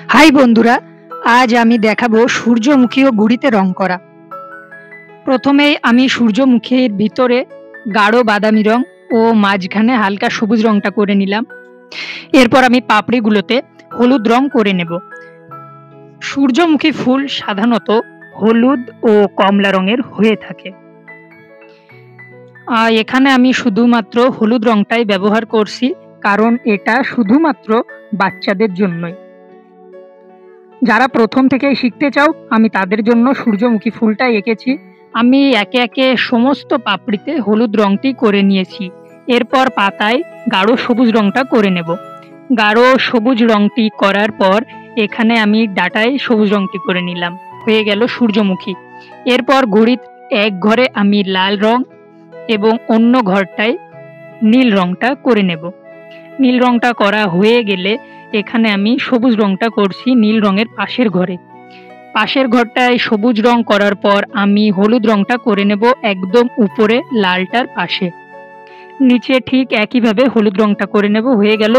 High বন্ধুরা, আজ আমি দেখাবো সূর্যমুখী ও গুঁড়িতে রং করা। প্রথমেই আমি সূর্যমুখীর ভিতরে গাঢ় বাদামি রং ও মাঝখানে হালকা সবুজ রংটা করে নিলাম। এরপর আমি পাপড়িগুলোতে হলুদ রং করে নেব। সূর্যমুখী ফুল সাধারণত হলুদ ও কমলা রঙের হয়ে থাকে। এখানে আমি শুধুমাত্র হলুদ রংটাই ব্যবহার করছি, কারণ এটা শুধুমাত্র বাচ্চাদের জন্যই। যারা প্রথম থেকেই শিখতে চাও, আমি তাদের জন্য সূর্যমুখী ফুলটা এঁকেছি। আমি একে একে সমস্ত পাপড়িতে হলুদ রংটি করে নিয়েছি। এরপর পাতায় গাঢ় সবুজ রংটা করে নেব। গাঢ় সবুজ রংটি করার পর এখানে আমি ডাঁটায় সবুজ রংটি করে নিলাম। হয়ে গেল সূর্যমুখী। এরপর ঘড়ির এক ঘরে আমি লাল রং এবং অন্য ঘরটায় নীল রংটা করে নেব। নীল রংটা করা হয়ে গেলে এখানে আমি সবুজ রংটা করছি নীল রঙের পাশের ঘরে। পাশের ঘরটায় সবুজ রং করার পর আমি হলুদ রংটা করে নেব একদম উপরে লালটার পাশে। নিচে ঠিক একইভাবে হলুদ রংটা করে নেব। হয়ে গেল